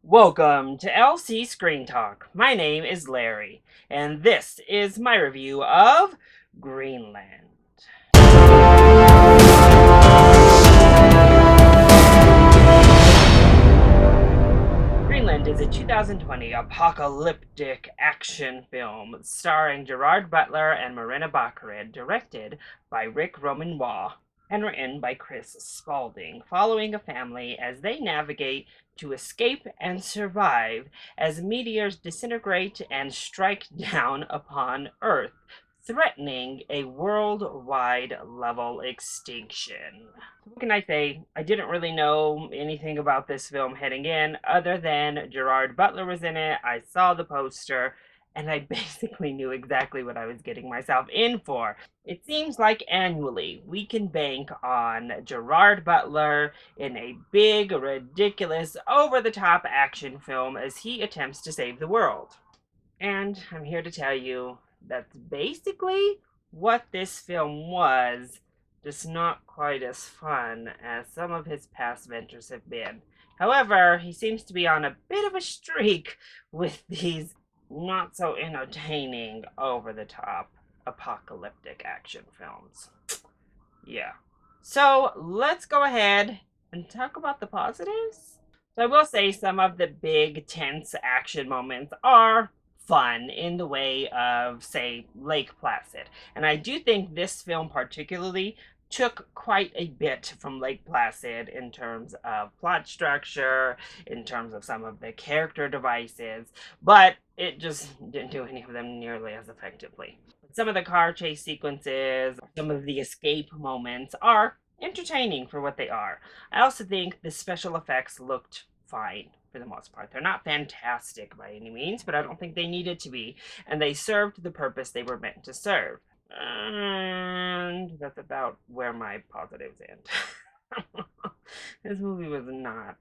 Welcome to LC Screen Talk. My name is Larry, and this is my review of Greenland. Greenland is a 2020 apocalyptic action film starring Gerard Butler and Marina Baccarin, directed by Rick Romanois, and written by Chris Spalding, following a family as they navigate to escape and survive as meteors disintegrate and strike down upon Earth, threatening a worldwide level extinction. What can I say? I didn't really know anything about this film heading in, other than Gerard Butler was in it. I saw the poster, and I basically knew exactly what I was getting myself in for. It seems like annually we can bank on Gerard Butler in a big, ridiculous, over the top action film as he attempts to save the world. And I'm here to tell you that's basically what this film was, just not quite as fun as some of his past ventures have been. However, he seems to be on a bit of a streak with these not so entertaining, over the top, apocalyptic action films. Yeah. So let's go ahead and talk about the positives. So I will say some of the big tense action moments are fun in the way of, say, Lake Placid. And I do think this film particularly took quite a bit from Lake Placid in terms of plot structure, in terms of some of the character devices, but it just didn't do any of them nearly as effectively. Some of the car chase sequences, some of the escape moments are entertaining for what they are. I also think the special effects looked fine for the most part. They're not fantastic by any means, but I don't think they needed to be, and they served the purpose they were meant to serve. And that's about where my positives end. This movie was not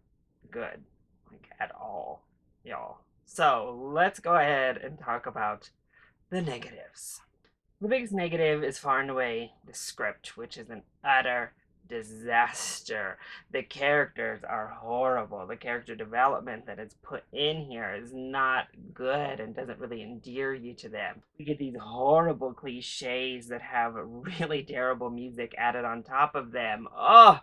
good, like at all, y'all. So let's go ahead and talk about the negatives. The biggest negative is far and away the script, which is an utter disaster. The characters are horrible. The character development that is put in here is not good and doesn't really endear you to them. We get these horrible cliches that have really terrible music added on top of them. Oh,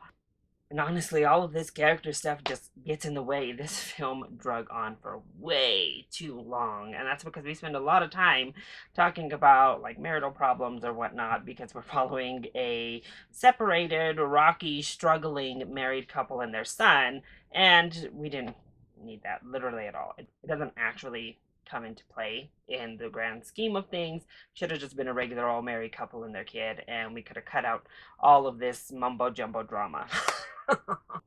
and honestly, all of this character stuff just gets in the way. This film drug on for way too long. And that's because we spend a lot of time talking about like marital problems or whatnot because we're following a separated, rocky, struggling married couple and their son. And we didn't need that literally at all. It doesn't actually come into play in the grand scheme of things. Should have just been a regular old married couple and their kid, and we could have cut out all of this mumbo jumbo drama.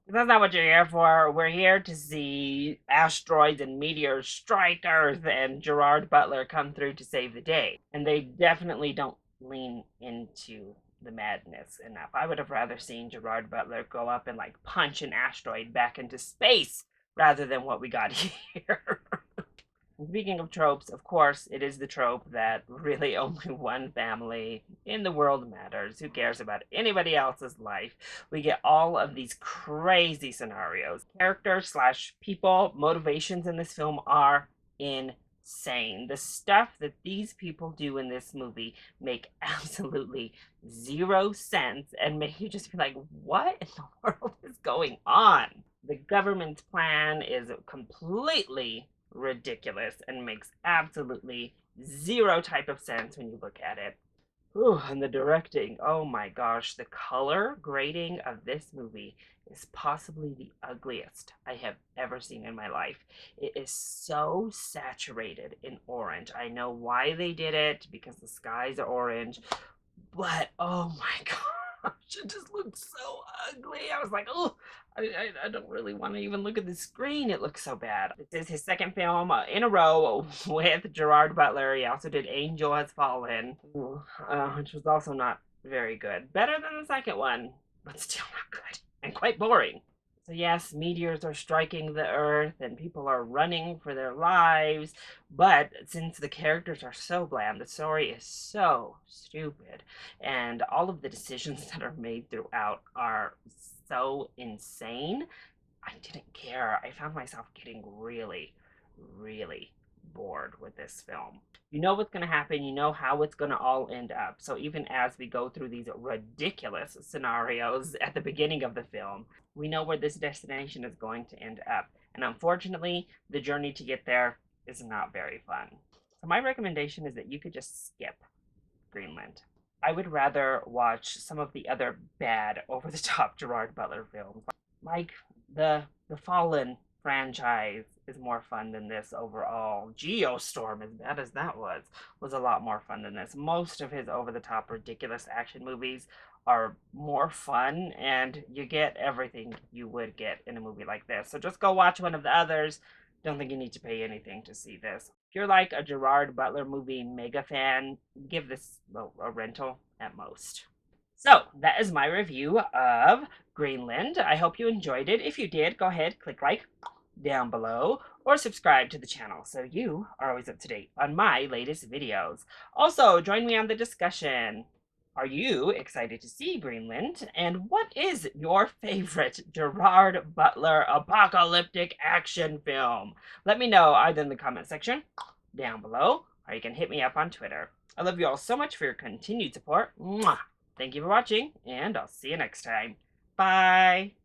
That's not what you're here for. We're here to see asteroids and meteors strike Earth and Gerard Butler come through to save the day. And they definitely don't lean into the madness enough. I would have rather seen Gerard Butler go up and like punch an asteroid back into space rather than what we got here. Speaking of tropes, of course, it is the trope that really only one family in the world matters. Who cares about anybody else's life? We get all of these crazy scenarios. Characters slash people motivations in this film are insane. The stuff that these people do in this movie make absolutely zero sense and make you just be like, what in the world is going on? The government's plan is completely ridiculous and makes absolutely zero type of sense when you look at it. Ooh, and the directing, oh my gosh, the color grading of this movie is possibly the ugliest I have ever seen in my life. It is so saturated in orange. I know why they did it because the skies are orange, but oh my gosh, it just looked so ugly. I was like, oh, I don't really want to even look at the screen. It looks so bad. This is his second film in a row with Gerard Butler. He also did Angel Has Fallen, which was also not very good. Better than the second one, but still not good and quite boring. So yes, meteors are striking the earth and people are running for their lives, but since the characters are so bland, the story is so stupid, and all of the decisions that are made throughout are so insane, I didn't care. I found myself getting really, really bored with this film. You know what's going to happen, you know how it's going to all end up. So even as we go through these ridiculous scenarios at the beginning of the film, we know where this destination is going to end up. And unfortunately, the journey to get there is not very fun. So my recommendation is that you could just skip Greenland. I would rather watch some of the other bad, over the top Gerard Butler films. Like the Fallen franchise is more fun than this overall. Geostorm, as bad as that was a lot more fun than this. Most of his over the top ridiculous action movies are more fun, and you get everything you would get in a movie like this. So just go watch one of the others. Don't think you need to pay anything to see this. If you're like a Gerard Butler movie mega fan, give this a rental at most. So that is my review of Greenland. I hope you enjoyed it. If you did, go ahead, click like down below or subscribe to the channel so you are always up to date on my latest videos. Also, join me on the discussion. Are you excited to see Greenland? And what is your favorite Gerard Butler apocalyptic action film? Let me know either in the comment section down below or you can hit me up on Twitter. I love you all so much for your continued support. Mwah! Thank you for watching, and I'll see you next time. Bye!